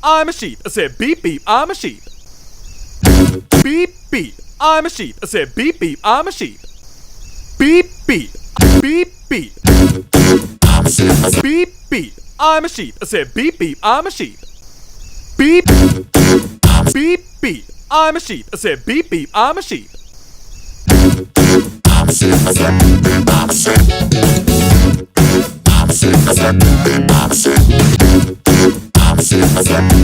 I'm a sheep. I said beep beep, I'm a sheep. Beep beep, I'm a sheep. I said beep beep, I'm a sheep. Beep beep, beep beep. Beep beep, I'm a sheep. I said beep beep, I'm a sheep. Beep beep beep, I'm a sheep. I said beep beep, I'm a sheep. I'm a sheep. I said beep beep, I'm a sheep. I'm a sheep. I said beep beep, I'm a sheep. I'm a sheep. I said